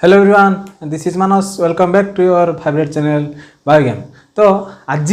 Hello everyone, this is Manas. Welcome back to your favourite channel bio game. तो आज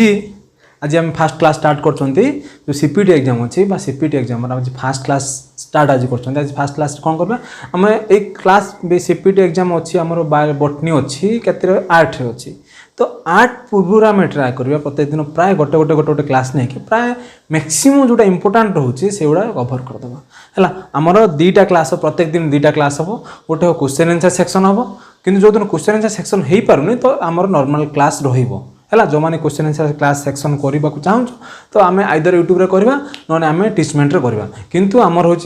हम fast class start करछंती जो CPT exam अछि बा सीपीटी एग्जाम आज फास्ट क्लास स्टार्ट आज करछंती। आज फास्ट क्लास कोन करबा हम एक क्लास बे सीपीटी एग्जाम अछि हमरो बॉटनी अछि केते 8 रे अछि। तो 8 पूर्व आम ट्राए करबा प्रत्येक दिन प्राय गोटे क्लास नहीं कि प्राय मैक्सिमम जोटा इंपोर्टेंट रोचे से गुड़ा कवर करदेबा है। आमर दुईटा क्लास प्रत्येक दिन दुईटा क्लास हम गोटे क्वेश्चन आंसर सेक्शन हम कि जो दिन क्वेश्चन आंसर सेक्शन हो पारुनी तो आमर नॉर्मल क्लास रहा जो मैंने क्वेश्चन आंसर क्लास सेक्शन करने को चाहूँ तो आम आइदर यूट्यूब करवा ना आम टीचमेंट करवा किंतु आमर हूँ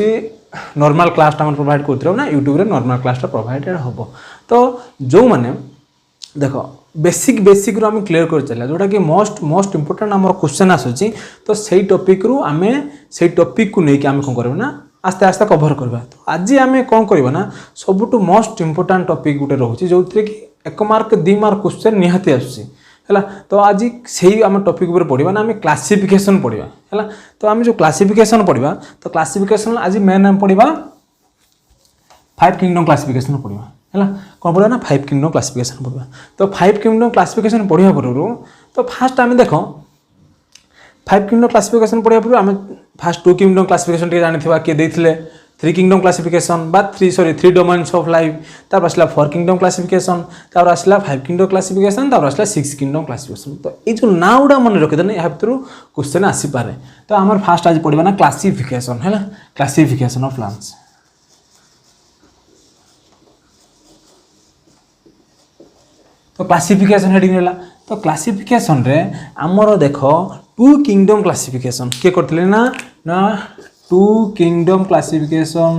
नॉर्मल क्लास प्रोवाइड कर ना यूट्यूब नॉर्मल क्लास प्रोवाइडेड हम। तो जो मैंने देख बेसिक रू आम क्लीयर कर चलिए जोटा कि मोस्ट इंपोर्टेंट आम क्वेश्चन आसूँ तो सही टॉपिक रू आम से टॉपिक को लेकिन आम कौन करना आस्ते आस्ते कवर करवा। तो आज आम कौन करवा ना सबुठ मोस्ट इंपोर्टेंट टॉपिक गोटे रोचे जो कि 1 मार्क 2 मार्क क्वेश्चन निहाती आसूँ है। तो आज से आम टॉपिक उपर पढ़ा ना आम क्लासिफिकेशन पढ़ा है। तो आम जो क्लासिफिकेशन पढ़ा तो क्लासिफिकेशन आज मेन आम पढ़ा 5 किंगडम क्लासिफिकेशन पढ़ा है। कौन पढ़ा ना 5 किंगडम क्लासिफिकेशन पढ़ा। तो 5 किंगडम क्लासिफिकेशन पढ़ा पूर्व तो फास्ट आम देख 5 किंगडम क्लासिफिकेशन पढ़ा पूर्व आम फास्ट 2 किंगडम क्लासिफिकेशन जानी किए देते 3 किंगडम क्लासिफिकेशन बा 3 डोमेन्स ऑफ लाइफ तापर आसला 4 किंगडम क्लासिफिकेशन तापर आसला 5 किंगडम क्लासिफिकेशन तापर आसला 6 किंगडम क्लासिफिकेशन। तो ये जो ना गुड़ा मन रखिदेने या भर क्वेश्चन आसीपे। तो आम फास्ट आज पढ़ा ना क्लासिफिकेशन है क्लासिफिकेशन ऑफ प्लांट्स। तो क्लासिफिकेशन हेडिंग रहा तो क्लासिफिकेशन रे आमर देख 2 किंगडम क्लासिफिकेशन किए करते ना 2 kingdom classification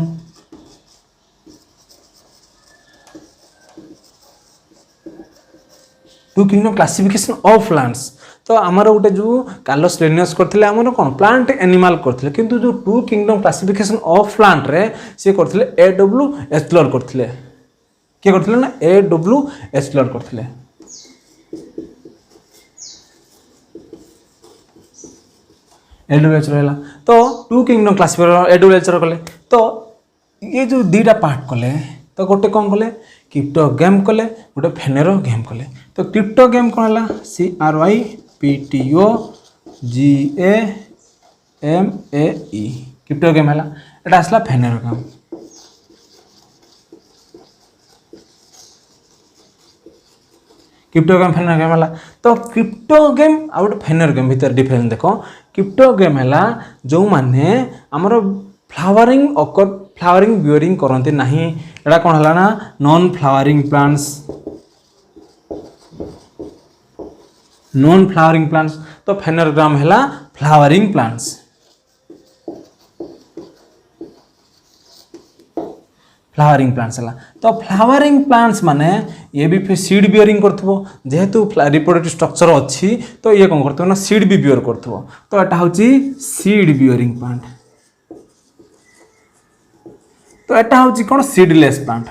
2 kingdom classification of plants. तो आमर गोटे जो कार्लोस लिनियस करथिले आमर कौन प्लांट एनिमल करथिले किंतु जो 2 किंगडम क्लासिफिकेशन ऑफ प्लांट रे से करथिले A.W. एस्लर करथिले किए करथिले ना A.W. एस्लर करथिले। A.W. एस्लर है। तो 2 किंगडम क्लासिफिकेशन A.W. एस्लर कले तो ये जो दीटा पार्ट कले तो गोटे कौन कले क्रिप्टोग्राम कले गोटे फेनेरोग्राम कले। तो क्रिप्टोग्राम कौन है CRYPTOGAMAE क्रिप्टोग्राम है एटा आसला फेनेरोग्राम। क्रिप्टोग्राम फेनेरोग्राम है। तो क्रिप्टोग्राम आउ गोटे फेनेरोग्राम भीतर डिफरेंस देख क्रिप्टोग्राम है जो माने आमर फ्लावरिंग बियरिंग करते ना एटा कौन है ना नॉन फ्लावरिंग प्लांट्स। तो फेनेरोग्राम है फ्लावरिंग प्लांट्स। फ्लावरिंग प्लांट्स है। तो फ्लावरिंग प्लांट्स माने ये भी सीड बियरिंग करथबो जेहेतु रिप्रोडक्टिव स्ट्रक्चर अच्छी तो ये कौन करथबो ना सीड भी बियर करथबो। तो एटा होची सीड बियरिंग प्लांट। तो एटा होची कौन सीडलेस प्लांट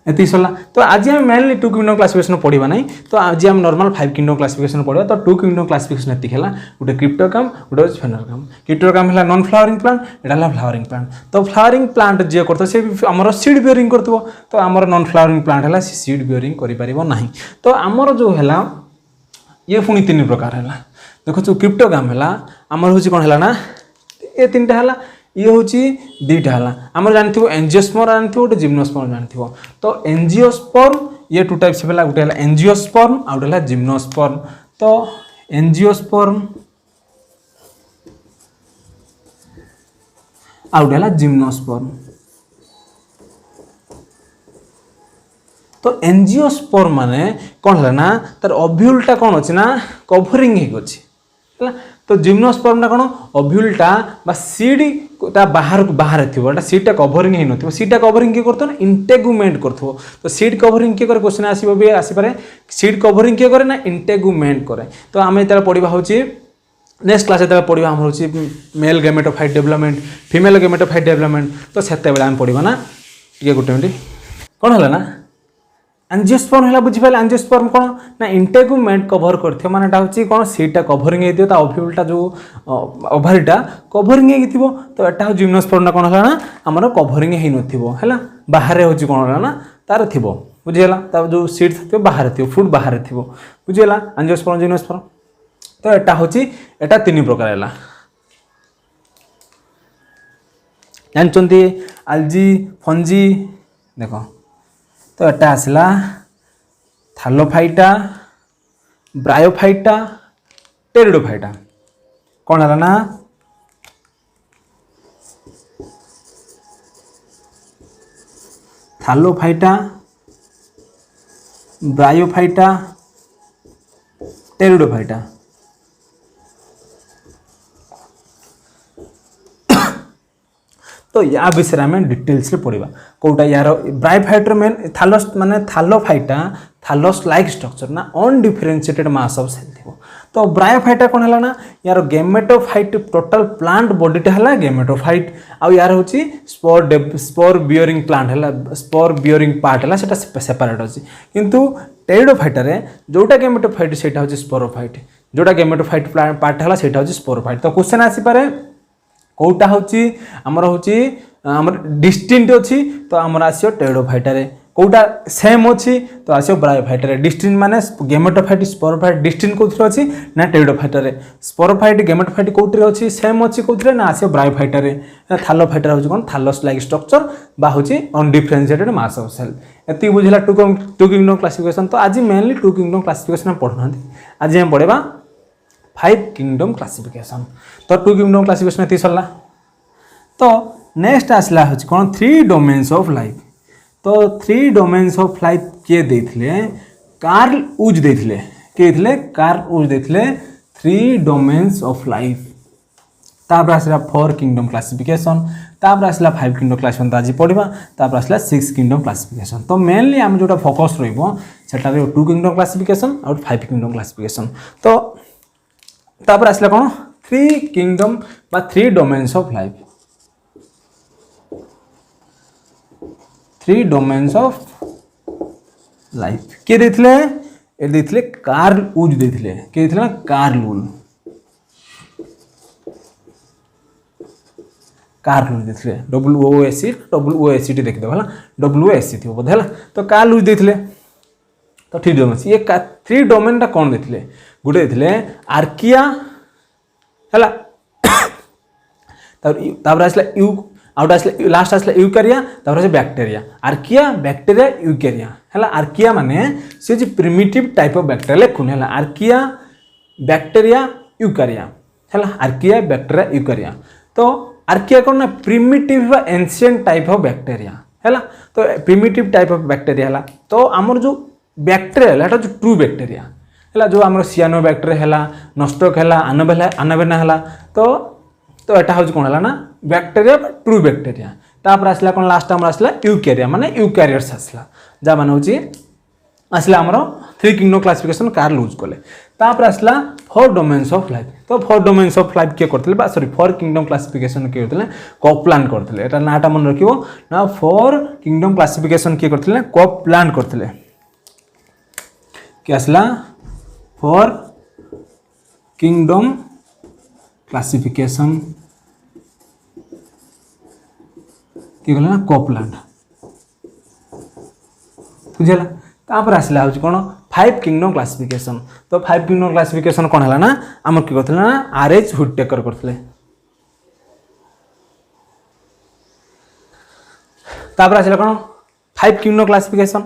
एति सला। तो आज हम मेनली 2 किंगडम क्लासिफिकेशन पढ़ा ना तो आज हम नॉर्मल 5 किंगडम क्लासिफिकेशन पढ़ा। तो 2 किंगडम क्लासिफिकेशन एति है गोटे क्रिप्टोग्राम गोटे फेनेरोग्राम। क्रिप्टोग्राम है नॉन फ्लावरिंग प्लांट एटा फ्लावरिंग प्लांट। तो फ्लावरिंग प्लांट जे करतो से आमर सीड बियरिंग करथबो तो आमर नॉन फ्लावरिंग प्लांट है सीड बियरिंग करि परिबो नाही। तो आमर जो है ये पुणी 3 प्रकार है देखो जो क्रिप्टोग्राम है आमर हूँ कौन है ना ये 3टा है ये हूँ 2टा है आम जानते एंजियोस्पर्म जानते गोटे जिम्नोस्पर्म जानते। तो एंजियोस्पर्म ये 2 टाइप्स है गोटे है एंजियोस्पर्म आ गोटे है जिम्नोस्पर्म। तो एंजियोस्पर्म आ गोटे है जिम्नोस्पर्म। तो एंजियोस्पर्म माने कौन है ना तार ओव्यूलटा कौन अच्छी ना कभरिंग होची है। तो जिम्नोस्पर्मटा कौन ओव्यूलटा बा सीड बाहर थोड़ा सीडटा कभरिंग हो न सीडटा कभरिंग किए करते ना इंटेगुमेंट करथो। तो सीड कभरिंग किए करे क्वेश्चन आसीबो भी आसीपारे सीड कभरिंग किए करे ना इंटेगुमेंट करे। तो आम ये पढ़ा हूँ नेक्स्ट क्लास जो पढ़ा आम हूँ mail gametophyte development female gametophyte development. तो से आम पढ़ा ना ये गोटे मिनट कौन है ना एंजियोस्पर्म है बुझिपारे एंजियोस्पर्म कौन ना इंटेगुमेंट कभर कर माने कौन सीटा कभरिंग होता ओव्यूलटा जो ओभारीटा कभरिंग हो तो यहाँ हूँ जिम्नोस्पर्म कौन है ना आमर कभरिंग हो ना बाहर हूँ कौन है ना तार थी बुझीगला तार जो सीट थी बाहर थी फ्रूट बाहर थी बुझीगला एंजियोस्पर्म जिम्नोस्पर्म तो यहाँ हूँ यहाँ 3 प्रकार है जानते आलजी फंजी देख तो यहाँ आसला थालोफाइटा ब्रायोफाइटा टेरिडोफाइटा कौन है ना थालोफाइटा ब्रायोफाइटा टेरिडोफाइटा तो या विषय में डिटेल्स रे पढ़ा कौटा यार ब्रायोफाइटर मेन थालोस माने थालोफाइटा थालोस लाइक स्ट्रक्चर ना अनडिफरेंशिएटेड मास ऑफ सेल थी तो ब्रायोफाइटा कौन है ना यार गेमेटोफाइट टोटल प्लांट बॉडीटा है गेमेटोफाइट आउ यार हूँ स्पोर बियरिंग प्लांट है स्पोर बियरिंग पार्ट है सेपरेट अच्छी किंतु टेरिडोफाइटर जोटा गेमेटोफाइट से हूँ स्पोरोफाइट जोटा गेमेटोफाइट पार्ट है से हूँ स्पोरोफाइट तो क्वेश्चन आसीपे कौटा हूँ आमर हूँ डिस्टिंट अच्छी तो आमर आसो टेरिडोफाइटर कौटा सेम अच्छी तो आसो ब्रायोफाइटर डिस्टिंट माने गेमेटोफाइट स्पोरोफाइट डिस्टिंट कौन अच्छी ना टेरिडोफाइटर स्पोरोफाइट गेमेटोफाइट कौटे अच्छी सेम अच्छी कौटे ना आसो ब्रायोफाइटर थालोफाइटर हूँ कौन थालोस लाइक स्ट्रक्चर बा हूँ अनडिफरेंशिएटेड मास ऑफ सेल ये बुझला टू किंगडम क्लासिफिकेशन तो आज मेनली 2 किंगडम क्लासिफिकेशन पढ़ुना आज हम पढ़ा 5 किंगडम क्लासिफिकेशन तो 2 किंगडम क्लासिफिकेशन ये सरला तो नेक्स्ट आसला हूँ कौन 3 डोमेन्स ऑफ लाइफ तो 3 डोमेन्स ऑफ लाइफ किए देथिले कार्ल उज देथिले किए कार्ल उज देथिले 3 डोमेन्स ऑफ लाइफ तापर आसला 4 किंगडम क्लासिफिकेशन तापर आसला 5 किंगडम क्लासिफिकेशन तो आज पढ़ा तापर आसला 6 किंगडम क्लासिफिकेशन तो मेनली आम जो फोकस रही 2 किंगडम क्लासिफिकेशन और 5 किंगडम क्लासिफिकेशन तो तापर आसला कौन 3 किंगडम बा 3 domains of life 3 domains of life किए देथिले कार्ल उज देथिले किए देथिले कार्ल उज देथिले WOSC देखिदेव है WOSC थी बोधे है तो कार्ल उज देथिले तो 3 डोमेन्स ये 3 डोमेन टा कौन देथिले गोटे देथिले आर्किया है तापर आसला आउट आसला लास्ट आसला यूकारिया तापर आसे बैक्टीरिया आर्किया बैक्टीरिया यूकारिया है आर्किया माने से जो प्रिमिटिव टाइप ऑफ बैक्टीरिया लिखुन है आर्किया बैक्टीरिया यूकारिया है आर्किया बैक्टीरिया यूकारिया तो आर्किया कौन ना primitive ancient type of bacteria है तो प्रिमिटिव टाइप ऑफ बैक्टीरिया है तो आमर जो बैक्टीरिया है जो ट्रू बैक्टीरिया है जो आम सियानो बैक्टीरिया है नस्टक है आनाबेना है तो यहाँ हूँ कौन है ना बैक्टीरिया ट्रू बैक्टीरिया तापर आसला कौन लास्ट आम आसला यूकारिया माने यूकारियोट्स आसला जहाँ मान हूँ आसला आमर 3 किंगडम क्लासिफिकेशन कार्ल उज कले तापर आसला 4 डोमेन्स ऑफ लाइफ तो 4 डोमेन्स ऑफ लाइफ किए करते सॉरी 4 किंगडम क्लासिफिकेशन किए करते कपलान करते एटा नाटा मन रखिबो ना 4 किंगडम क्लासिफिकेशन किए करते कपलान करते कि आसला 4 किंगडम क्लासिफिकेशन किए ना कपलान बुझेगा तापर आसला हूँ कौन 5 किंगडम क्लासिफिकेशन तो 5 किंगडम क्लासिफिकेशन कौन है ना आम किए करते ना आरएच हुडटेकर करते तापर आसला कौन 5 किंगडम क्लासिफिकेशन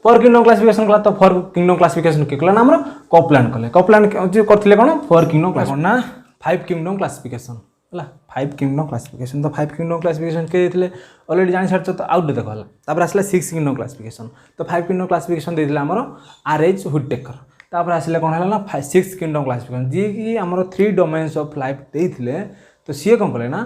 4 किंगडम क्लासिफिकेशन कला तो 4 किंगडम क्लासिफिकेशन किए कला ना आम कपलान कले कपलान करते कौन 4 किंगडम क्लास ना 5 किंगडम क्लासिफिकेशन है 5 किंगडम क्लासिफिकेशन तो 5 किंगडम क्लासिफिकेशन किए ऑलरेडी जानी सारी तो आउट देख है तापर आसला 6 किंगडम क्लासिफिकेशन तो 5 किंगडम क्लासिफिकेशन देते आमर आरएच हुडटेकर तापर आसला कौन है ना 6 किंगडम क्लासिफिकेशन जी कि आमर 3 डोमेन्स ऑफ लाइफ देते तो सी कौन कले ना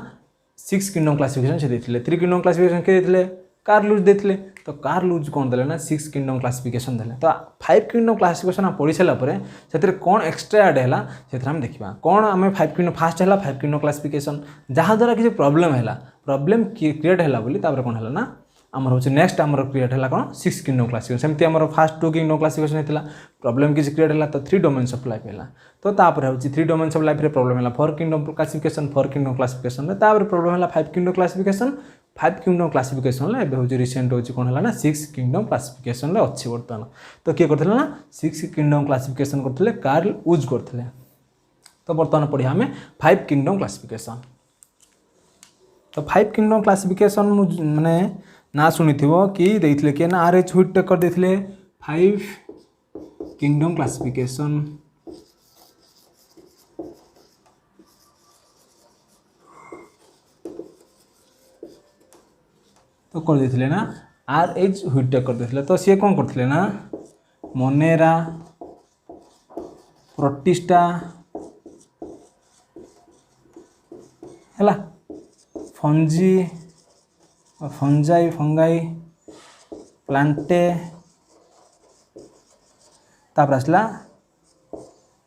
6 किंगडम क्लासिफिकेशन से देते 3 किंगडम क्लासिफिकेशन किए देते कार्ल उज देते तो कार्ल उज कौन देले ना 6 किंगडम क्लासिफिकेशन देले तो 5 किंगडम क्लासिफिकेशन पढ़ी सारापर से कौन एक्सट्रा ऐड है से देखा कौन आम 5 किंगडम फास्ट है 5 किंगडम क्लासिफिकेशन जहाँद्वारा किसी प्रोब्लेम है प्रोब्लेम क्रिएट है बोली कौन है ना आमर हूँ नेक्स्ट आमर क्रिएट है कौन 6 किंगडम क्लासिफिकेशन सेमती आमर फास्ट 2 किंगडम क्लासिफिकेशन होता प्रॉब्लम किसी क्रिएट है तो 3 डोमेन्स ऑफ लाइफ है तो तापर हूँ 3 डोमेन्स ऑफ लाइफ रे प्रॉब्लम है 4 किंगडम क्लासिफिकेशन 4 किंगडम क्लासिफिकेशन तापर प्रॉब्लम है 5 किंगडम क्लासिफिकेशन 5 किंगडम क्लासिफिकेशन एबे हूँ रिसेंट हूँ कौन है ना 6 किंगडम क्लासिफिकेशन अच्छी बर्तमान तो किए करते ना 6 किंगडम क्लासिफिकेशन करते कार्ल वुज करते तो बर्तमान पढ़िया आम 5 किंगडम क्लासिफिकेशन तो 5 किंगडम क्लासिफिकेशन माने ना शुणी कि देते कि ना आर एच व्हिटेकर देते 5 किंगडम क्लासिफिकेशन तो कर देते ना आर एच व्हिटेकर देते तो सी कौन करते ना मोनेरा प्रोटिस्टा है फंजी फंगाई प्लांटे तापर आसला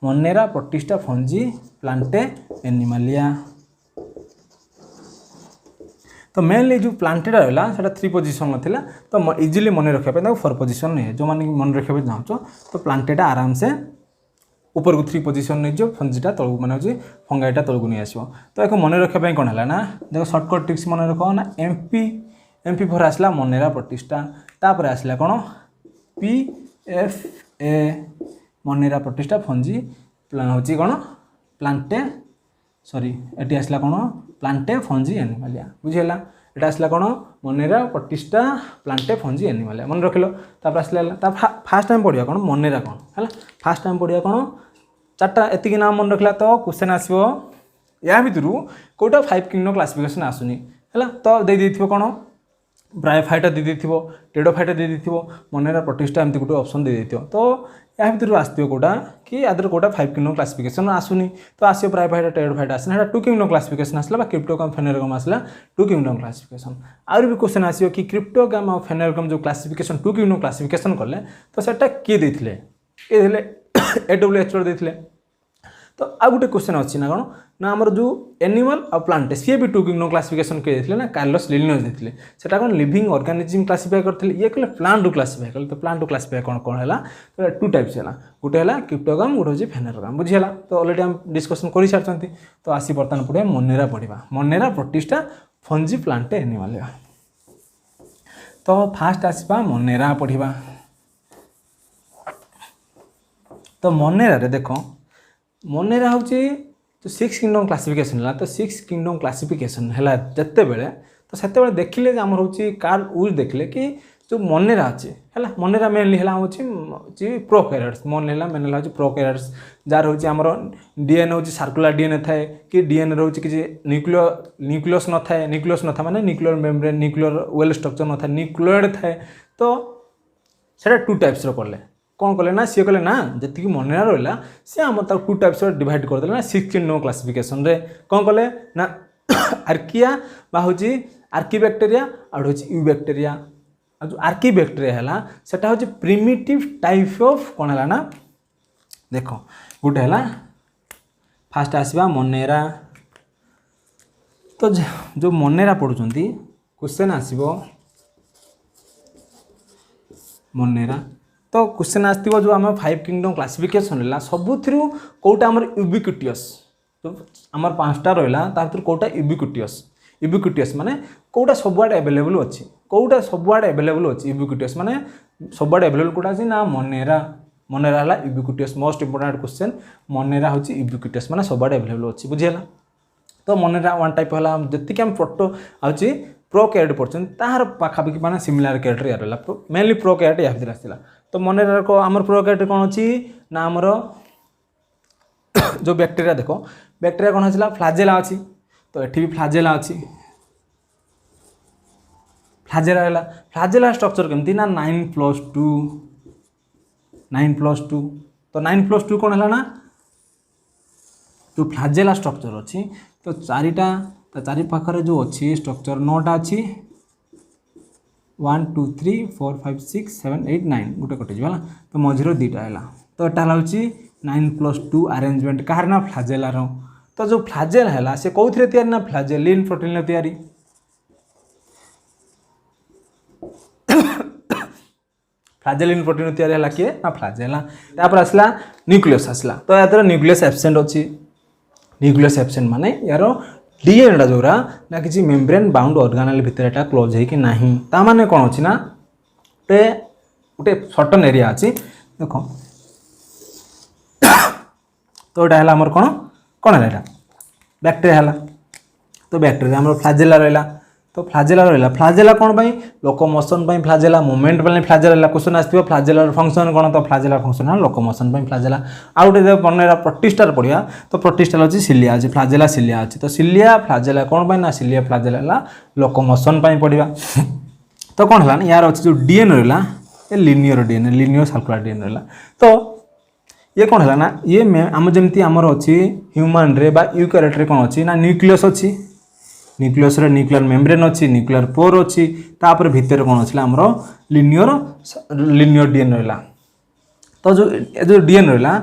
Monera protista fungi Plantae Animalia तो मेनली जो प्लांटेटा रहा है 3 पोजिशन नाला तो इजिली मन रखा 4 पोजिशन नहीं है जो मैंने मन रखा चाहो तो प्लांटेटा आराम से ऊपर को 3 पोजिशन नहीं जो फंजीटा तलू मैंने हूँ फंगाईटा तलू नहीं आसो तो एक मन रखापी कौन है ना देखो सर्टकट ट्रिक्स मन रख ना एमपी भर आसला मोनेरा प्रोटिस्टा तापर आसला कौन PFA मोनेरा प्रोटिस्टा फंजी हूँ कौन प्लांटे सॉरी एटी आसला कौन प्लांटे फंजी एनिमालिया बुझीगला एटा आसला कौन Monera protista Plantae fungi Animalia मन रखिल तापर आसला फास्ट टाइम पढ़िया कौन मोनेरा कौन है फास्ट टाइम पढ़िया कौन 4टा एति नाम मन रखला तो क्वेश्चन आसो या भितर कौटा 5 किंगडम क्लासिफिकेशन आसुनी है तो दे कौन ब्रायोफाइटा दे टेडोफाइटा दे मोनेरा प्रोटिस्टा एमती गोटे ऑप्शन दे तो या भितर आसो कौटा कि आदर कौटा 5 किंगडम क्लासिफिकेशन आसुनी तो आसो ब्रायोफाइटा टेडोफाइटा आसना 2 किंगडम क्लासिफिकेशन आसला क्रिप्टोगाम फेनेरोगाम आसला 2 किंगडम क्लासिफिकेशन आउर भी क्वेश्चन आसो कि क्रिप्टोगाम और फेनेरोगाम जो क्लासिफिकेशन 2 किंगडम क्लासिफिकेशन कले तो सेटा किए देथिले ये AWH देथिले तो आ गोटे क्वेश्चन अच्छी ना कौन ना आमर जो एनिमल और प्लांट सी भी 2 किंगडम क्लासिफिकेशन किए देथिले ना कार्लोस लिनियस देथिले सेटा कौन लिविंग ऑर्गेनिज्म क्लासिफाई करते ये कहले प्लांट टू क्लासिफाई कले तो प्लांट टू क्लासिफाई कौन कौन है तो 2 टाइप्स है गोटे है क्रिप्टोगाम गोटे हूँ फेनेरोगाम बुझीगला तो ऑलरेडी हम डिस्कसन कर सारी तो आसी बर्तमान पढ़िया मोनेरा पढ़ा Monera protista fungi Plantae animal तो फास्ट आसवा मोनेरा पढ़ा तो मोनेरा रे देख मोनेरा हूँ जो 6 किंगडम क्लासिफिकेशन है तो 6 किंगडम क्लासिफिकेशन है जिते बेले तो से देखिले आमर हूँ कार्ल वुज देखिले कि जो मोनेरा अच्छे है मोनेरा मेनली है हूँ प्रोकैरियोट्स मोनेरा मेनली हूँ प्रोकैरियोट्स जार हूँ आमर डीएनए हूँ सर्कुलर डीएनए थाए कि डीएनए हूँ कि न्यूक्लियस न थाए न्यूक्लियस न था माने nuclear membrane nuclear well structure न था न्यूक्लियोइड थाए तो सेटा 2 टाइप्स कले कौन कले ना सी कले ना जी मोनेरा रहा सी आम 2 टाइप्स डिवाइड करदे ना 6 किंगडम क्लासिफिकेशन रे कौन कले ना आर्किया बा हूँ आर्किबैक्टेरिया और हूँ यूबैक्टेरिया जो आर्किबैक्टेरिया है सेटा हूँ प्रिमिटिव टाइप ऑफ कौन है ना देख गोटे है फास्ट आसवा मोनेरा तो जो मोनेरा पढ़ुंट क्वेश्चन आसो मोनेरा तो क्वेश्चन आसो जो आम 5 किंगडम क्लासिफिकेशन है सबुथु कौटा आमर यूबिक्यूटियस तो आमर 5टा रहा भर कौटा यूबिक्यूटियस माने कौटा सबुआडे अवेलेबल अच्छी कौटा सबुआडे अवेलेबल अच्छी यूबिक्यूटियस माने सबुआडे अवेलेबल कौटा अच्छी ना मोनेरा मोनेरा है यूबिक्यूटियस मोस्ट इंपोर्टेंट क्वेश्चन मोनेरा हूँ यूबिक्यूटियस माने सबुआडे अवेलेबल अच्छी बुझीगला तो मोनेरा वन टाइप है जी आम प्रोटो आउची प्रोकैरियोट पढ़ुं तार पाखापाखि माने सिमिलर कैरेक्टर या रहा मेनली प्रोकैरियोट या भर आसला तो मोनेरा को आमर प्रोकैरियोट कौन अच्छी ना आमर जो बैक्टेरिया देख बैक्टेरिया कौन है फ्लाजेला अच्छी तो ये भी फ्लाजेला अच्छी फ्लाजेला स्ट्रक्चर केमती ना 9+2 तो 9+2 कौन है ना जो फ्लाजेला स्ट्रक्चर अच्छी तो 4टा चारि पाखरे जो अच्छी स्ट्रक्चर 9टा अच्छी 1 2 3 4 5 6 7 8 9 गोटे कटिज तो मझीर 2टा है तो यहाँ हूँ 9+2 आरेंजमेंट कहार ना फ्लाजेलार तो जो फ्लाजेल है से कौन ना फ्लाजेलिन प्रोटीन तैयारी फ्लाजेलिन प्रोटीन तैयारी है किए ना फ्लाजेला तापर आसला न्यूक्लियस आसला तो या द्वारा न्यूक्लियस एब्सेंट अच्छी न्यूक्लियस एब्सेंट माने यार डीएनए जोरा ना किसी मेम्ब्रेन बाउंड ऑर्गेनेल भितर एटा क्लोज है कि नहीं ता माने कौन अच्छी ना गोटे गोटे सर्टन एरिया अच्छी देख तो यहाँ है आमर कौन कौन है बैक्टेरिया है तो बैक्टेरिया आम फ्लाजेला रहा तो फ्लाजेला रहा फ्लाजेला कौन पाई लोकोमोशन पाई फ्लाजेला मूवमेंट पाई फ्लाजेला क्वेश्चन आसो फ्लाजेलार फंक्शन कौन तो फ्लाजेला फंक्शन है लोकोमोशन पाई फ्लाजेला आउ गोटे बनेगा प्रोटिस्टार पढ़िया तो प्रोटिस्टार अच्छी सिलिया अच्छी फ्लाजेला सिलिया अच्छी तो सिलिया फ्लाजेला कौन पाई ना सिलिया फ्लाजेला लोकोमोशन पाई पढ़िया तो कौन है यार अच्छी जो डीएनए रहा ये लिनियर सर्कुलर डीएनए रहा तो ये कौन है ना ये आम जमी आमर अच्छी ह्यूमन रे बा यूकारियोट रे कौन अच्छी ना न्यूक्लियस अच्छी न्यूक्लियस रे न्यूक्लियर मेम्ब्रेन अच्छी न्यूक्लियर पोर अच्छी तापर भितर कौन अच्छी आमर लिनियर डीएनए रहा तो जो डीएनए रहा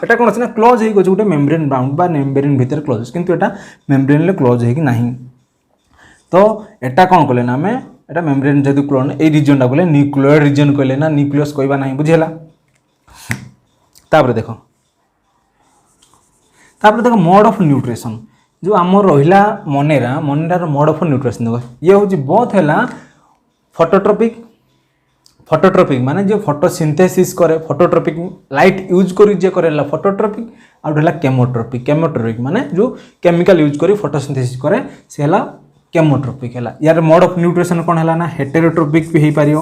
एटा कौन अच्छी ना क्लोज हो गोटे मेम्ब्रेन बाउंड बा मेम्ब्रेन भितर क्लोज किंतु एटा मेम्ब्रेन ले क्लोज है कि नहीं तो एटा कौन कले ना आमे एटा मेम्ब्रेन जेतु क्लोन ए रीजन टा बोले न्यूक्लियर रीजन कहले ना न्यूक्लियस कहबा नहीं बुझिला तापर देखो मोड ऑफ न्यूट्रिशन जो आम रहा मनेरार मोड ऑफ न्यूट्रिशन देखो ये हूँ बहुत है फोटोट्रॉपिक माने जो फोटोसिंथेसिस करे फोटोट्रॉपिक लाइट यूज करी जे करे फोटोट्रॉपिक आउट केमोट्रॉपिक माने जो केमिकल यूज करी फोटोसिंथेसिस करे से हला केमोट्रॉपिक है यार मोड ऑफ न्यूट्रिशन कौन है ना हेटेरोट्रॉपिक भी हो पार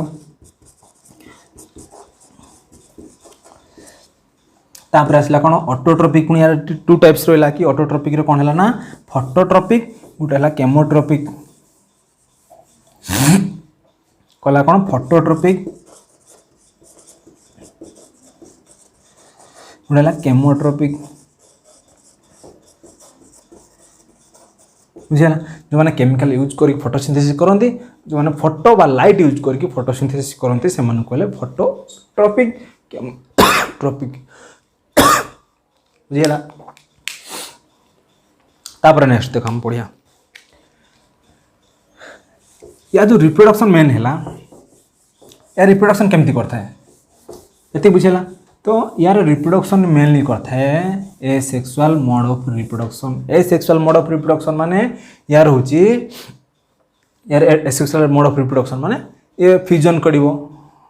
तापर आसला कौन ऑटोट्रॉपिक पुणी यार टू टाइप्स रहा कि ऑटोट्रॉपिक रे कौन है ना फोटोट्रॉपिक गोटे है केमोट्रॉपिक कला कौन फोटोट्रॉपिक गोटे है केमोट्रॉपिक बुझे जो मैंने केमिकल यूज कर फोटोसिंथेसिस करती जो मैंने फोटो बा लाइट यूज करके फोटोसिंथेसिस करते से कहले फोटोट्रॉपिक ट्रॉपिक बुझीगला तापर नेक्स्ट देख हम पढ़िया या जो रिप्रोडक्शन मेन है या रिप्रोडक्शन केमती करता है ये बुझेगा तो यार रिप्रोडक्शन मेनली करता है ए सेक्सुअल मोड ऑफ रिप्रोडक्शन माने यार हूँ यार एसेक्सुअल मोड ऑफ रिप्रोडक्शन माने ये फ्यूजन करिवो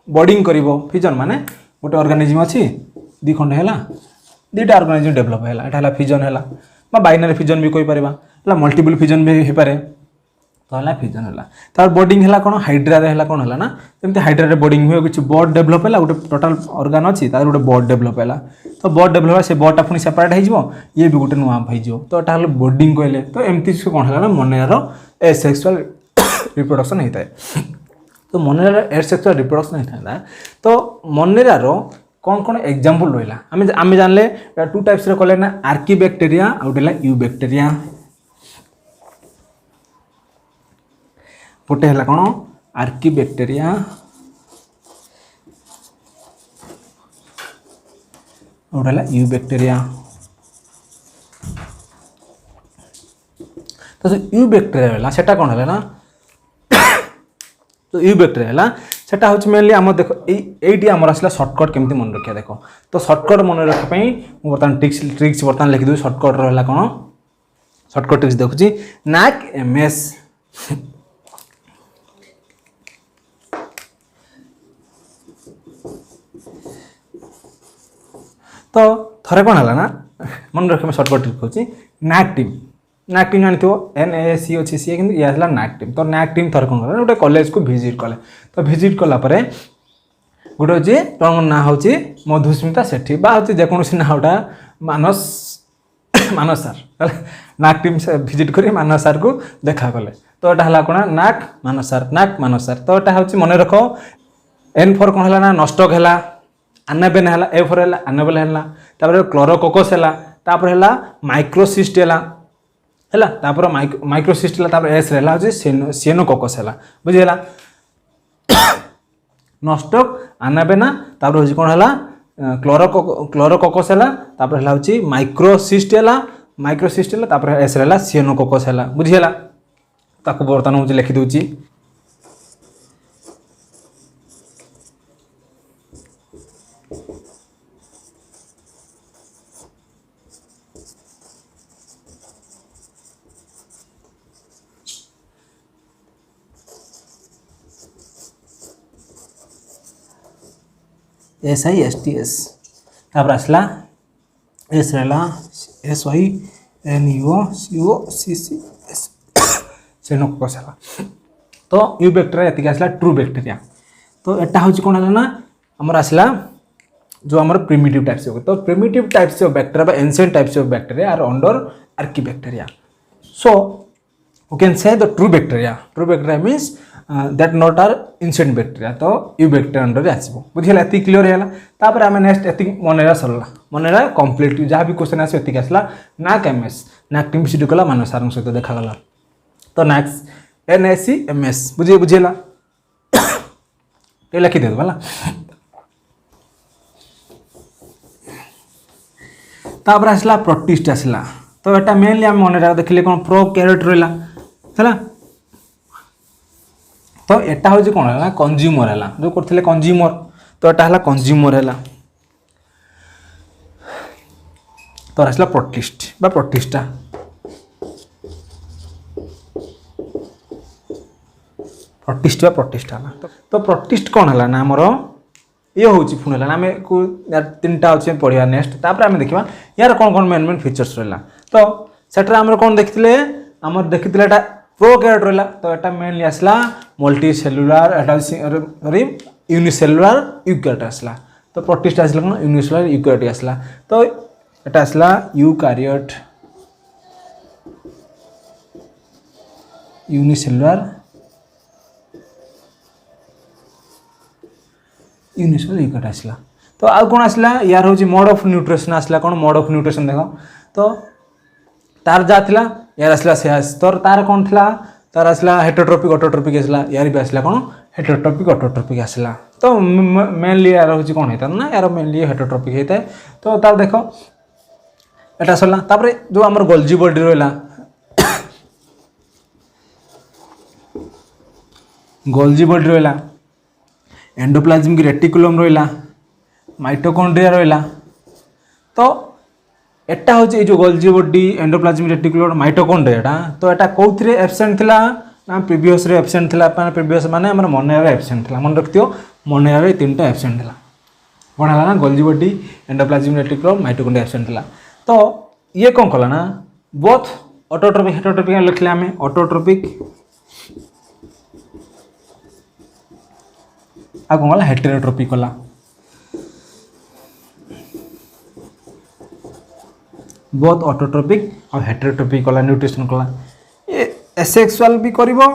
बॉडिंग करिवो फ्यूजन माने गोटे ऑर्गेनिज्म अच्छी दी खंड है दुईटा ऑर्गेनिज्म डेभलप है एटा फ्यूजन है बाइनरी फ्यूजन भी कहीपर है मल्टीपल फ्यूजन भी हो पारे तो है फ्यूजन है तार बॉडिंग है कौन हाइड्रा है कौन है ना जमी हाइड्रा बॉडिंग हुए कुछ बॉड डेभलप है गोटे टोटाल ऑर्गन अच्छी तार गोटे बॉड डेभलप है तो बॉड डेभलप से बॉडटा पुणी सेपरेट हो ये भी गोटे नुआ हो तो यहाँ बॉडिंग कहले तो एमती कौन है ना मनेरार एसेक्सुअल रिप्रोडक्शन होता है तो मनेरार एसेक्सुअल रिप्रोडक्शन होता है तो मनेरार कौन कौन एग्जाम्पल रहा आम जानले टू टाइप्स कले ना आर्किबैक्टेरिया आउटे यू बैक्टेरिया गोटे है कौन आर्किबैक्टेरिया गोटे है यू बैक्टेरिया तो यू बैक्टेरिया सेटा कौन है ना तो यू बैक्टेरिया है सेटा हूँ मेनली आम देख ये आमर आसला सर्टकट केमती मन रखा देख तो सर्टकट मन रखापी बर्तमान ट्रिक्स बर्तमान लिखिदेवी सर्टकट रहा कौन सर्टकट ट्रिक्स देखुची नाक एमएस तो थरे कौन है ना मन रख सर्टकट ट्रिक हूँ नाक टीम जानते NAC अच्छी सी कि ये नाक टीम तो नाक टीम थर कौन गोटे कॉलेज को विजिट कले तो विजिट कलापर गोटे हूँ तुम ना हूँ मधुस्मिता सेठी हूँ जेकोसी ना गोटा मानस मानस सार नाक टीम से विजिट कर मानस सार को देखा कले तो यहाँ है कौन नाक मानस सार तो यहाँ हूँ मन रख N फॉर कौन है ना नस्टक है आनाबेन है ए फॉर है आनाबेल है क्लोरोकोकस है माइक्रोसिस्ट है माइक्रोसिस्ट है एस रहा हूँ सेनोकोकस है बुझीगला नस्टक आनाबेना हूँ कौन है क्लोरोकोकस है हूँ माइक्रोसिस्ट है एस रहा सेनोकोकस है बुझीगला ताको बर्तमान हूँ लिखिदे SISTS तापर आसला एस रहा SYNUCOCCS सेनोकोकस है तो यू बैक्टेरिया ये आसला ट्रू बैक्टेरिया तो एटा हूँ कौन है ना आमर आसला जो आमर प्रिमिटिव टाइप्स हो तो प्रिमिटिव टाइप्स ऑफ बैक्टेरिया बा ancient types of bacteria are under archaebacteria so we can say the true bacteria means that not are ancient bacteria तो यू बैक्टेरिया अंडर आसो बुझेगा ये क्लीयर है तापर आम नेक्स्ट ये मनरा सरला मनरा कंप्लीट जहाँ भी क्वेश्चन आस आसला नाक MS नाक टीम कला मान सार सहित देखागला तो नेक्स्ट NACMS बुझेगा ये लिखिदे है तापर आसला प्रोटिस्ट आसला तो यहाँ मेनली आम मन देखिले कौन प्रोकैरियोट रहा है तो यहाँ हूँ कौन है कंज्यूमर है जो करते कंज्यूमर तो यहाँ है कंज्यूमर है तो आसला प्रोटिस्ट बा प्रोटिस्टा प्रोटिस्ट बा प्रोटिस्टा तो प्रोटिस्ट कौन है ना आमर ये हूँ पुणी है आम को 3टा अच्छे पढ़ा नेक्स्ट तापर आम देखा यार कौन कौन मेन मेन फीचर्स रहा तो सेटर आम कौन देखते आम देखते प्रोकैरियोट रहा तो यहाँ मेनली आसला मल्टी सेलुलार सॉरी यूनिसेलुलार यूकैरियोट आसला तो प्रोटिस्ट आसला कौन यूनिसेलुलार यूकैरियोट आसला तो यहाँ आसला यूकैरियोट यूनिसेलुलार यूनिसेलुलार यूकैरियोट आसला तो आउ कौन आसला यार हूँ मोड ऑफ न्यूट्रिशन आसला कौन मोड ऑफ न्यूट्रिशन देख तो तार जा थिला यार आसला से तो तार कौन थिला तार आसला हेटेरोट्रोपिक ऑटोट्रोपिक आसला यार भी आसला कौन हेटेरोट्रोपिक ऑटोट्रोपिक आसला तो मेनली यार हूँ कौन होता ना यार मेनली हेटेरोट्रोपिक होता है तो तार देख एटा सरला तापर जो आमर गोल्जी बॉडी रहा गोल्जी बॉडी रहा एंडोप्लाज्मिक रेटिकुलम रहा माइटोकॉन्ड्रिया रहा तो एटा हूँ जो Golgi body endoplasmic reticulum mitochondria तो यहाँ कौन एब्सेंट थिला ना प्रीवियस एब्सेंट थिला प्रीवियस माने हमर मोनेरा एब्सेंट थिला मन रखियो मोनेरा 3टा एब्सेंट थिला कौन है ना Golgi body endoplasmic reticulum mitochondria absent थिला तो ये कौन कला ना बोथ ऑटोट्रोपिक हेटेरोट्रोपिक लिखले आम ऑटोट्रोपिक आ कौन कला हेटेरोट्रोपिक कला बहुत ऑटोट्रोपिक और हेटेरोट्रोपिक कला न्यूट्रिशन कला ये एसेक्सुअल भी करिवो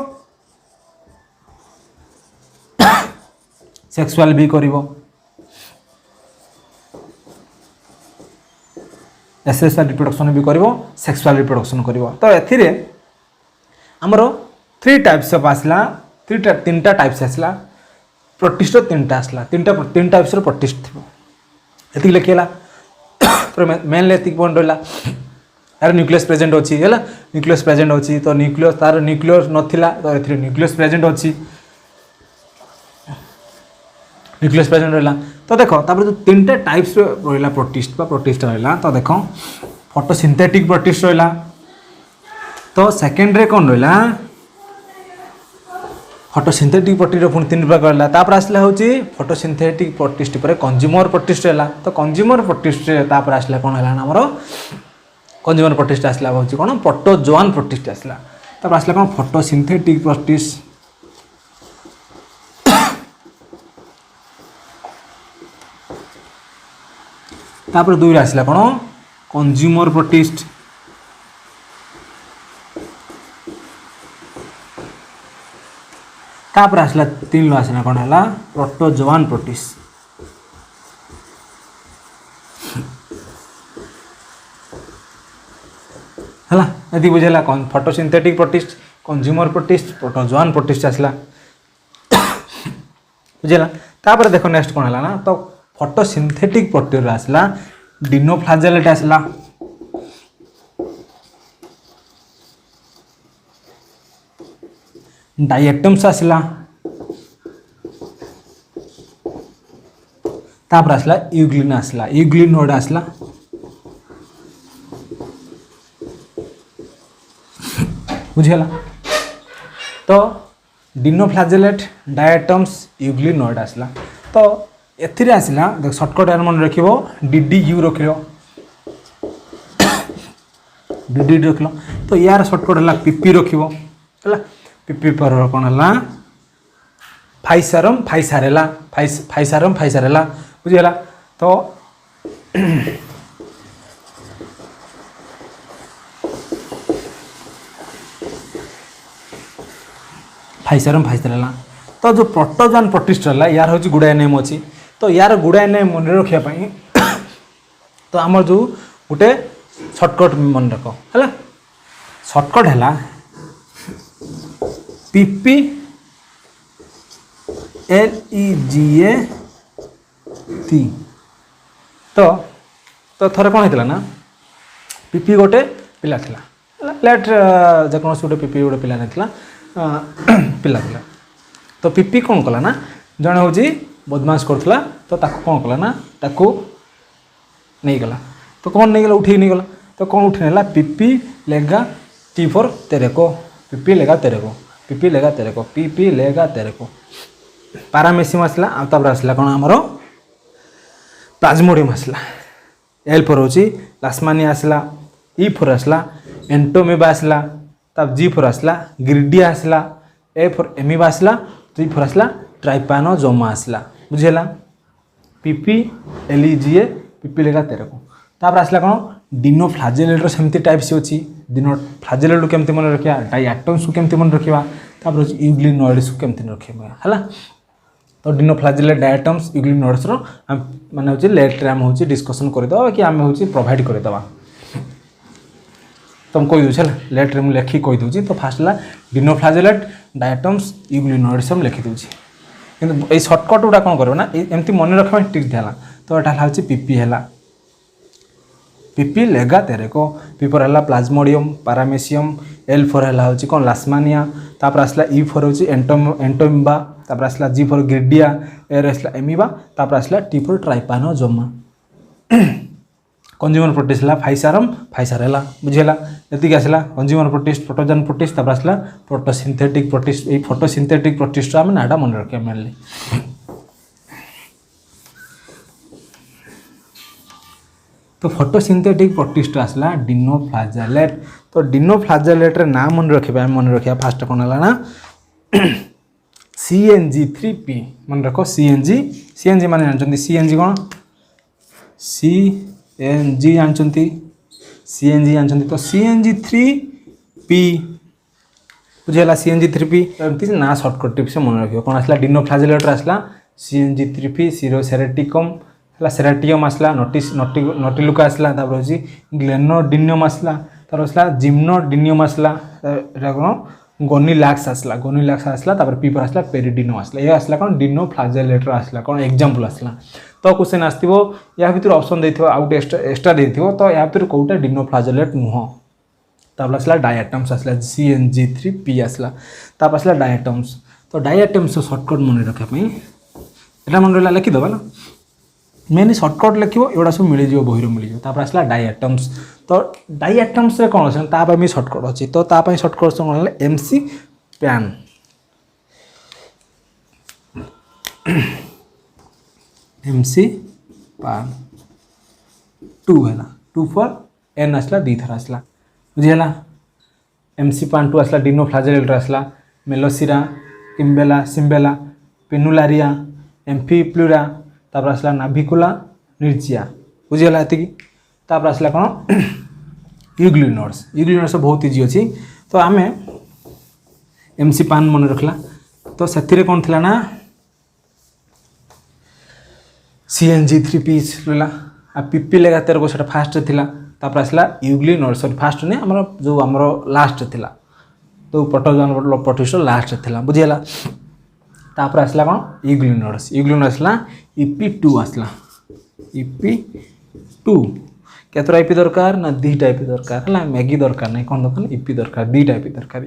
सेक्सुअल भी करिवो एसेक्सुअल रिप्रोडक्शन भी करिवो सेक्सुअल रिप्रोडक्शन करिवो तो एथिरे हमर 3 टाइप्स ऑफ आसला 3टा टाइप्स आसला प्रोटिस्ट 3टा आसला 3 टाइप्स प्रोटिस्ट थी ये लिखेला मेनली ये पॉइंट रहा यार न्यूक्लियस प्रेजेंट अच्छी है न्यूक्लियस प्रेजेंट अच्छी तो न्यूक्लियस तार न्यूक्लियस नथिला तो ये न्यूक्लियस प्रेजेंट अच्छी न्यूक्लियस प्रेजेंट रहा तो देख तापर जो 3टा टाइप्स रहा प्रोटिस्ट बा प्रोटिस्ट रहा तो देख फोटोसिंथेटिक प्रोटिस्ट रहा तो सेकेंड रे कौन रहा फोटोसिंथेटिक प्रोटिस्ट पुणी 3 प्रकार रहा तापर आसला हूँ फोटोसिंथेटिक प्रोटिस्ट पर कंज्यूमर प्रोटिस्ट रहा तो कंज्यूमर प्रोटिस्ट तापर आसला कौन है आमर कंज्यूमर प्रोटिस्ट आसला हूँ कौन प्रोटोजोआन प्रोटिस्ट आसला तापर आसला कौन फोटोसिंथेटिक प्रोटिस्ट तापर 2 आसला कौन कंज्यूमर प्रोटिस्ट तापर आसला 3 आसला कौन है प्रोटोजोआन प्रोटिस्ट है ये बुझेगा कौन photosynthetic protist consumer protist protozoan protist आसला बुझेगा तापर देखो नेक्स्ट कौन है ना तो फोटोसिंथेटिक प्रोटिस्ट आसला डिनोफ्लाजेलेट आसला डायटम्स आसला तापर आसला यूग्लिन आसला यूग्लिनोड आसला बुझेगा तो डिनोफ्लाजेलेट डायटम्स यूग्लिनोड आसला तो एथिरे आसला देख सर्टकट यार मन रखिबो DDU रखिलो DD रखिलो तो यार सर्टकट हला PP रखिबो हला PP पर कोन हला फाइसारम फाइसारेला फाइसारम फाइसारेला बुझिला तो फाइसारम फाइसारेला तो जो प्रोटोजोन प्रोटिस्ट है यार हूँ गुड़ाए नेम अच्छी तो यार गुड़ाए नेम मन रखापी तो आमर जो गोटे सर्टकट मन रख है सर्टकट है PP LEGAT तो थोड़े कौन होता ना PP गोटे पिला लेट जेकोसी गोटे PP गोटे पिला नहीं पिला पिला तो PP कौन कला ना जड़े हूँ बदमाश करूला तो ताको कौन कला ना ताको नहीं गला तो कौन नहीं गला उठी नहीं गला तो कौन उठी नेला PP लेगा T फॉर तेरेको PP लेगा तेरेको PP लेगा तेरेको PP लेगा तेरेको पारामेसियम आसला आउतापर आसला कौन आमर प्लाज्मोडियम आसला L फॉर होची लास्मानिया आसला E फॉर आसला एंटोमेबा आसला तब G फॉर आसला ग्रिडिया आसला A फॉर एमीबा आसला T फॉर आसला ट्राइपानोजोमा आसला बुझेला PP LEGA PP लेगा तेरेको तापर आसला कौन डिनोफ्लाजेलेट सेमती टाइप से अच्छी डिनोफ्लाजेलेट केमती मन रखा डायटम्स को केमती मन रखा तापर यूग्लिनोइड्स को केमती रखा है तो डिनोफ्लाजेलेट डायटम्स यूग्लिनोइड्स माने होची लेट रे हम होची डिस्कशन करदवा कि आम होची प्रोवाइड करदवा तुम कहि दउ छला लेट रे मु लेखि कहि दउची तो फास्ट ला डिनोफ्लाजेलेट डायटम्स यूग्लिनोइड्स हम लेखि दउची किंतु ए शॉर्टकट उडा कोन करबो ना एमती मन रखबा ठीक देला तो एटा होची PP हैला PP लेगा तेरेको P फॉर हला प्लाज्मोडियम पारामेसियम L फॉर हला होची कोन लास्मानिया तापर आसला E फॉर होची एंटोमिबा तापर आसला G फॉर ग्रिडिया A आसला एमीबा तापर आसला T फॉर ट्राइपानोजोमा कंज्यूमर प्रोटिस्ट ला फाइसारम फाइसारेला बुझेला एतिक आसला कंज्यूमर प्रोटिस्ट प्रोटोजन प्रोटिस्ट तापर आसला फोटोसिंथेटिक प्रोटिस्ट ए फोटोसिंथेटिक प्रोटिस्ट हम नाडा मन रखे मेनली तो फोटोसिंथेटिक प्रोटिस्ट आसला डिनोफ्लाजेलेट तो डिनोफ्लाजेलेट रे नाम मन रखिया फास्ट कोन हला ना CNG3P मन रखो CNG माने जानचंती CNG कोन CNG जानचंती तो CNG3P बुझेला CNG3P एमती ना शॉर्टकट टिप से मन रखियो कोन आसला डिनोफ्लाजेलेट आसला CNG3P सिरोसेरेटिकम हला सेराटियम आसला नोटिलुका आसला तापर होची ग्लेनोडिनियम आसला तापर आसला जिम्नोडिनियम आसला एटा कोन गोनिलैक्स आसला तापर P पर आसला पेरिडिनम आसला ये आसला कोन डिनोफ्लाजेलेट आसला कोन एग्जांपल आसला तो क्वेश्चन आस्तिबो या भीतर ऑप्शन देथिबो आउट एक्स्ट्रा देथिबो तो या भीतर कोटा डिनोफ्लाजेलेट नुह तापर आसला डायटम्स आसला CNG3P आसला तापर आसला डायटम्स तो डायटम्स शॉर्टकट मन रखा पई एटा मन रहला लिखि दबा ना मेन शॉर्टकट लिखो एगुड़ा सब मिल जाए बही मिल जाए आसला डायटम्स तो डायटम्स कौन अच्छे ताप भी शॉर्टकट अच्छी तो ताप शॉर्टकट कौन है MC PAN MC PAN 2 है 2 फॉर N आसला दी थर आसला बुझीगला MC PAN 2 आसला डिनोफ्लाजेलेट आसला मेलोसिरा किम्बेला सिम्बेला पेनुलारिया एम्फिप्लुरा तापर आसला नाभिकुला निर्जिया बुझीगला एति तापर आसला कौन यूग्लिनोइड्स बहुत इजी अच्छी तो आम MC PAN मन रखला तो से कौन थी ना CNG3P रहा PP लेगा तेरे को फास्ट थिला तापर आसला यूग्लिनोइड्स सॉरी फास्ट नहीं आमर जो आमर लास्ट थिला तो प्रोटोजोन प्रोटिस्ट लास्ट थिला बुझीगला तापर आसला कौन यूग्लिनोइड्स आसला EP2 आसला EP2 केतरा EP दरकार ना 2टा EP दरकार है मैगी दरकार नहीं कौन दरकार EP दरकार 2टा EP दरकार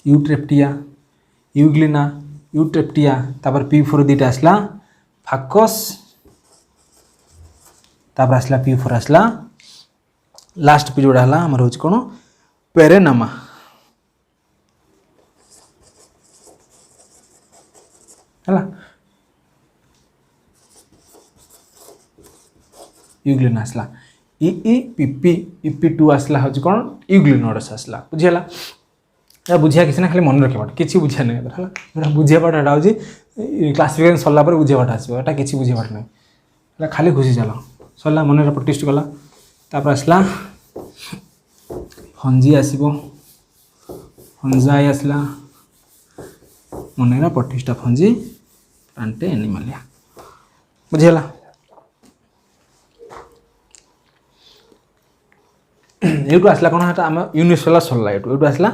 यूट्रेप्टिया यूग्लिना यूट्रेप्टिया तापर P4 2टा आसला फाकस तापर आसला P4 आसला लास्ट P जोड़ा हला हमर होच कोन पेरेनामा यूग्लिन आसला PP EP2 आसला हूँ कौन यूग्लिनोडस आसला बुझीगला या बुझिया किसी ना खाली मन रखा किसी बुझिया नहीं है बुझेबाटा यहाँ हूँ क्लासिफिकेशन सरला बुझेबाटा आसो किसी बुझेबाट नहीं खाली खुशी चल सरला मन प्रतिष्ठ गला तापर आसला फंजी आसो फंजाई आसला मन प्रतिष्ठा फंजी प्लांटे एनिमालिया बुझीगला ये आसला कौन है आम यूनिसेलुलर सरला ये आसला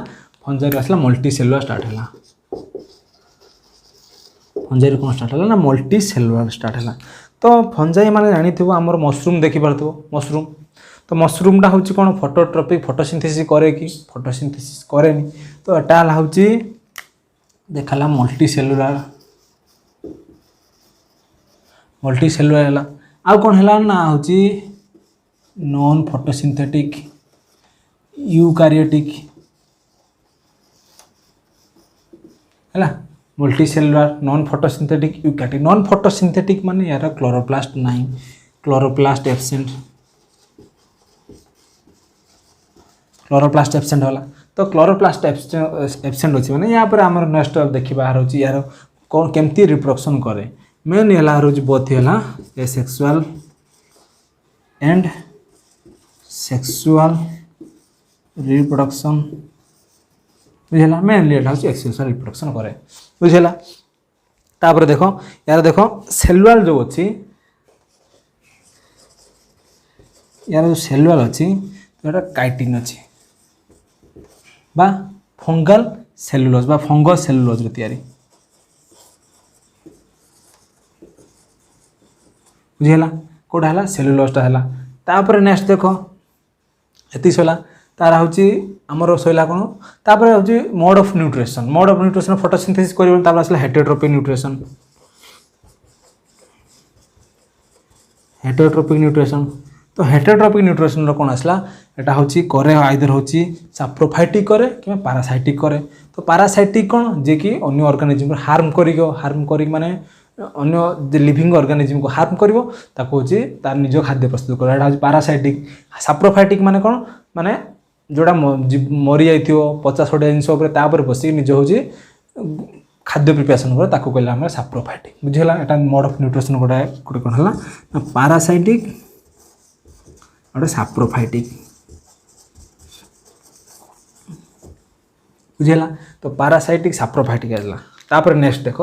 फंजाई आसला मल्टी सेलुलर स्टार्ट है फंजाई कौन स्टार्ट है ना मल्टी सेलुलर स्टार्ट है तो फंजाई माने जानी थो आमर मशरूम देखी पारथो मशरूम तो मशरूमटा हूँ कौन फोटोट्रॉपिक फोटोसिंथेसिस करे कि फोटोसिंथेसिस करे तो यहाँ हूँ देखला मल्टी सेलुलर है आउ कौन है ना हूँ नॉन फोटोसिंथेटिक यूकारियोटिक है multi cellular non photosynthetic eukaryotic non photosynthetic माने यार क्लोरोप्लास्ट नहीं क्लोरोप्लास्ट एब्सेंट होला तो क्लोरोप्लास्ट एब्सेंट अच्छी मैंने यहाँ पर आम नेक्स्ट देखा हूँ यार कौन केमती रिप्रोडक्शन करे मेन है हूँ बोथ है सेक्सुअल एंड सेक्सुअल रिप्रोडक्शन बुझेगा मेनली यहाँ हूँ सेक्सुअल रिप्रोडक्शन करे बुझेगा तापर देख यार देख सेलुलार जो अच्छी यार जो सेलुलार अच्छी तो काइटिन अच्छी बा फंगल सेलुलोज बा फंगस सेलुलोज रे बुझीगला कौटा है सेलुलोजटा है तापर नेक्स्ट देख ये सैला तार हूँ आमर सैला कौन तापर हूँ मोड ऑफ न्यूट्रिशन फोटोसिंथेसिस कर आसला हेटेरोट्रोपिक न्यूट्रिशन तो हेटेरोट्रोपिक न्यूट्रिशन कौन आसला एटा हूँ करे आइदर हूँ सैप्रोफाइटिक करे कि पारासाइटिक करे तो पारासाइटिक कौन जे कि अन्य ऑर्गेनिज्म को हार्म कर माने अन्य लिविंग ऑर्गेनिज्म को हार्म करिवो ताको हूँ तार निज खाद्य प्रस्तुत कर हूँ पारासाइटिक सैप्रोफाइटिक माने कौन माने जोड़ा मरी जाइथियो 50-60 जिनस बस निज हूँ खाद्य प्रिपेरेसन करे ताको कहले आम saprophytic बुझीगला Etah mode of nutrition गोटे कौन है पारासाइटिक गोटे सैप्रोफाइटिक बुझीगला तो पारासाइटिक सैप्रोफाइटिक आसला तापर नेक्स्ट देख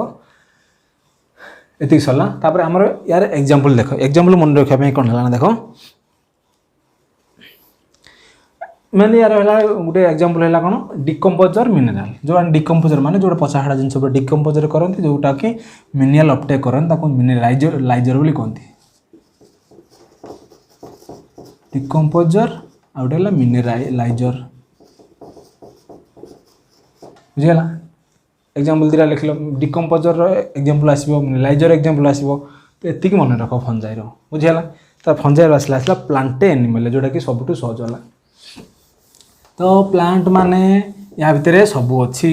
ये सरला तापर आमर यार एग्जांपल देख एग्जांपल मन रखा कौन है ना देख मैंने यार गोटे एग्जांपल है कौन डिकम्पोजर मिनरल जो डिकम्पोजर माने जो पचाड़ा जिन डिकम्पोजर करती जोटा कि मिनरल अपटेक करते मिनरलाइजर बोली कहते डिकम्पोजर आ गए मिनरलाइजर बुझीगला एग्जांपल दिरा लिख लो डिकम्पोजर एग्जांपल आसो मिनरलाइजर एग्जांपल आसो तो ये मन रख फंजाई बुझीगला तो फंजाई आसला प्लांटे एनिमल जोटा कि सबुठ सहज है तो प्लांट माने या भितर सब अच्छी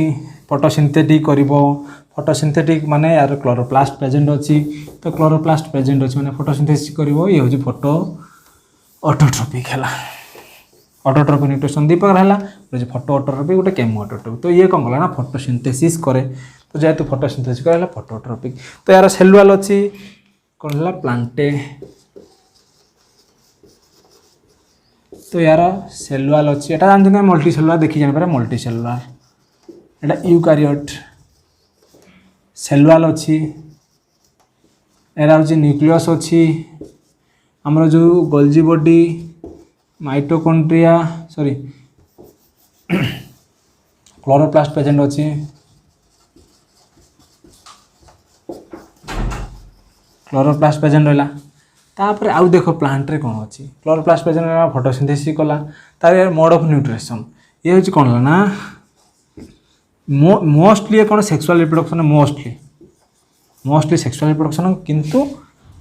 फोटोसिंथेटिक फोटोसिंथेटिक माने यार क्लोरोप्लास्ट प्रेजेंट अच्छी तो क्लोरोप्लास्ट प्रेजेंट अच्छी माने फोटोसिंथेसिस करिवो ये हूँ फोटो ऑटोट्रोपिक है ऑटोट्रोपिक न्यूट्रिशन दीपक है फोटो ऑटोट्रोपिक गोटे केमो ऑटोट्रोपिक तो ये कौन कला ना फोटोसिंथेसिस करे तो जेहेतु फोटोसिंथेसिस करे फोटो ऑटोट्रोपिक तो यार सेलुलार अच्छी कौन है प्लांटे तो यार सेलुलार अच्छी एटा जानते हैं मल्टी सेलुलार देखी जाने मल्टी सेलुलार एटा यूकारियोट सेलुलार अच्छी एरा हूँ न्यूक्लियस अच्छी आमर जो Golgi body mitochondria sorry chloroplast present अच्छी क्लोरोप्लास्ट प्रेजेंट रहा तापर आउ देख प्लांट रे कौन अच्छी क्लोरोप्लास्ट प्रेजेंट रहा फोटोसिंथेसिस कला तार मोड ऑफ न्यूट्रिशन ये हूँ कौन ना मोस्टली कौन sexual reproduction mostly sexual reproduction किंतु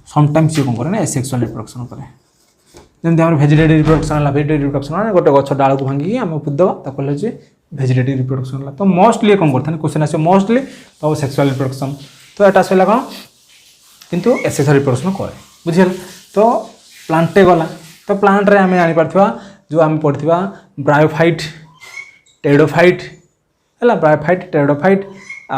समटाइम्स ये कौन करे ना एसेक्सुअल रिप्रोडक्शन करे जमी आम भेजिटेटिव रिप्रोडक्शन है भेजिटेटिव रिप्रोडक्शन है गोटे गछ डाल को भांगी आम पुदवा ताको हूँ भेजिटेटिव रिप्रोडक्शन है तो मोस्टली कौन करते क्वेश्चन आस मोस्टली तो सेक्सुअल रिप्रोडक्शन तो यहाँ सैला कौन किंतु एसेक्सुअल रिप्रोडक्शन करे बुझे तो प्लांटे गला तो प्लांट रे आम जापर जो आम पढ़ा ब्रायोफाइट टेरिडोफाइट है ब्रायोफाइट टेरिडोफाइट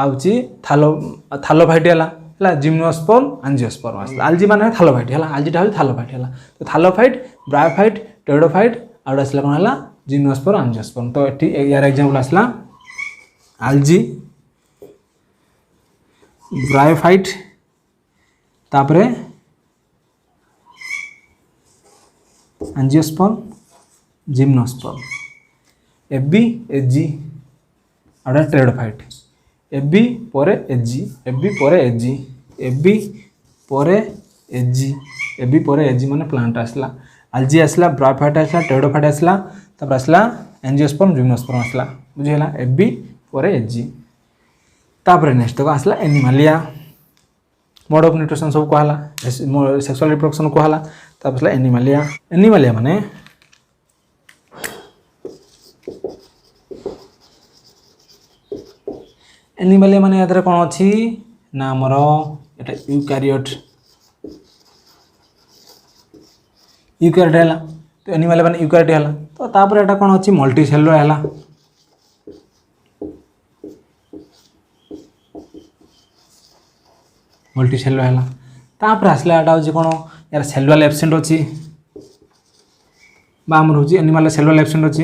आउची थालोफाइट है जिम्नोस्पर्म एंजियोस्पर्म आसला आलजी माने थालोफाइट है आलजीटा हूँ थालोफाइट है तो थालोफाइट ब्रायोफाइट टेरिडोफाइट आउट आसला कौन है जिम्नोस्पर्म एंजियोस्पर्म तो ये यार एग्जांपल आसला आलजी ब्रायोफाइट तापरे एंजियोस्पर्म जिम्नोस्पर्म एबी एजी आउट टेरिडोफाइट एबी परे एजी एबी परे एजी एबी परे एजी एबी परे एजी माने प्लांट आसला आलजी आसला ब्रायोफाइट आसला टेरिडोफाइट आसला तापर आसला एंजियोस्पर्म जिम्नोस्पर्म आसला बुझीला एबी परे एजी तापर नेक्स्ट तक आसला एनिमालिया मोड ऑफ न्यूट्रिशन सब कहला सेक्सुअल रिप्रोडक्शन कहला तापर आसला एनिमालिया एनिमालिया माने एनिमालिया माने यादरे कौन अच्छी ना आमर एटा यूकारियोट है तो एनिमालिया माने यूकारियोट है तो तापर एटा कौन अच्छी मल्टीसेलुलर है मल्टीसेलुलर है तापर आसला एटा होची कौन यार सेलुलर एब्सेंट अच्छी आमर हूँ एनिमाल सेलुलर एब्सेंट अच्छी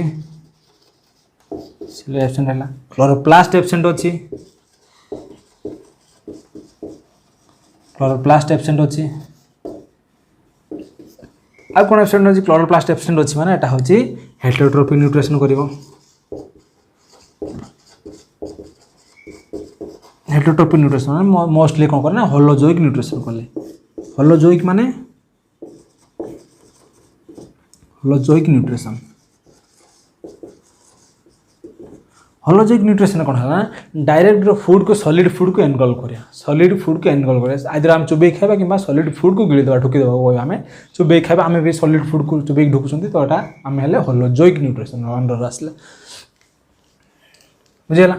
सेलुलर एब्सेंट है क्लोरोप्लास्ट एब्सेंट अच्छी क्लोरोप्लास्ट एब्सेंट अच्छी आ कौन एब्सेंट अच्छी क्लोरोप्लास्ट एब्सेंट अच्छी माने एटा होची हेटेरोट्रोपिक न्यूट्रिशन करिवो हेटेरोट्रोपिक न्यूट्रिशन माने मोस्टली कौन करे ना होलोजोइक न्यूट्रिशन कले होलोजोइक माने होलोजोइक न्यूट्रिशन होलोजोइक न्यूट्रिशन कौन है डायरेक्ट फूड को सॉलिड फूड को एनगल्व करिया सॉलिड फूड को एनगल्व करिया आइदर हम चुबे खाइबा कि सॉलिड फूड को गिली देबा ठुकी देबा आम चुबे खाइबा आम भी सॉलिड फूड को चुबे ढुकुचंती तो एटा आम हेले होलोजोइक न्यूट्रिशन अंडर आसला बुझेला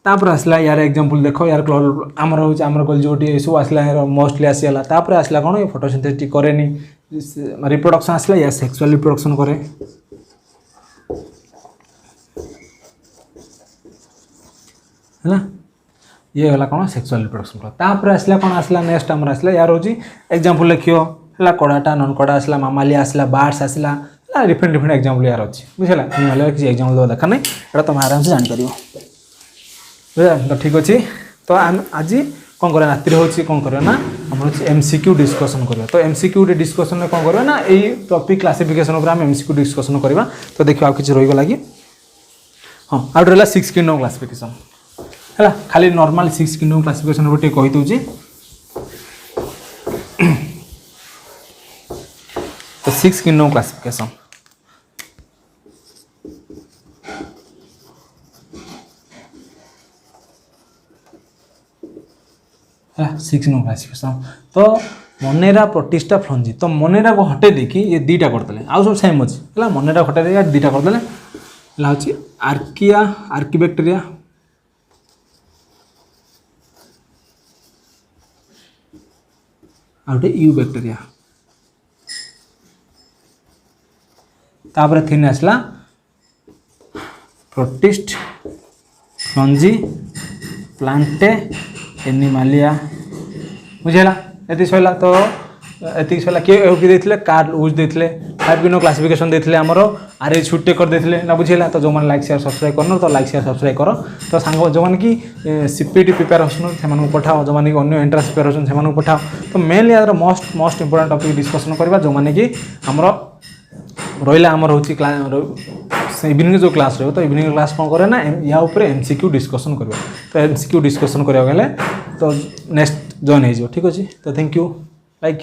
तापर आसला यार एग्जांपल देखो यार क्लोरो आमर हो आमर गोल्जोटी सब आसला यार मोस्टली आसीला तापर आसला कोन फोटोसिंथेसिस करेनी रिप्रोडक्शन आसला या सेक्सुअल रिप्रोडक्शन करे है ना ये होला कौन सेक्सुअल रिप्रोडक्शन तापर आसला कौन आसला नेक्स्ट आमर आसला यार होची एग्जांपल लिखियो है कड़ाटा नन कड़ा आसला मामालिया आसला बार्ड्स आसला डिफरेंट डिफरेंट एग्जांपल यार अच्छी बुझेला किसी एग्जांपल देवा देखा नहीं एटा तुम आराम से जान पारियो बुझा तो ठीक अच्छे तो आम आज कौन कर राति हूँ कौन कर ना आम एमसीक्यू डिस्कसन करवा तो एमसीक्यू डिस्कसन में कौन करवा ना यही टॉपिक क्लासिफिकेशन उपर आम एमसीक्यू डिस्कसन करवा तो देखिए आ किसी रहीगला कि हाँ आउट रहा 6 किंगडम क्लासिफिकेशन है खाली नॉर्मल 6 किंगडम क्लासिफिकेशन गोटे कही दूची तो 6 किंगडम क्लासिफिकेशन है 6 किंगडम क्लासिफिकेशन तो मोनेरा प्रोटिस्टा फ्लंजी तो मोनेरा को हटे देखी ये दीटा करदे आउ सब सेम अच्छी है मोनेरा हटे देखिए दीटा करदे हूँ आर्किया आर्किबैक्टेरिया आउटे यू बैक्टेरिया तापर थीन आसला प्रोटिस्ट फ्लंजी प्लांटे एनिमालिया बुझेला ये सरला तो ये सरला किए देते कार्ड यूज देते 5 किंगडम क्लासिफिकेशन देते आमर आर एच छुट्टे कर देते ना बुझेला तो जो मैंने लाइक शेयर सब्सक्राइब करना तो लाइक शेयर सब्सक्राइब कर तो सांग जो मैंने कि सीपीटी प्रिपेयर होसन पठाओ जो मैंने कि अन्य एंट्रांस प्रिपेयर होसन पठाओ तो मेनली यार मोस्ट इंपोर्टेंट टॉपिक डिस्कसन करवा जो मैंने कि आमर रहा आमर हूँ इवनिंग जो क्लास रही तो इवनिंग क्लास कौन करे ना या ऊपर एमसीक्यू डिस्कसन करवा तो एमसीक्यू डिस्कसन करा गले तो नेक्स्ट जॉइन हो ठीक अच्छे तो थैंक यू लाइक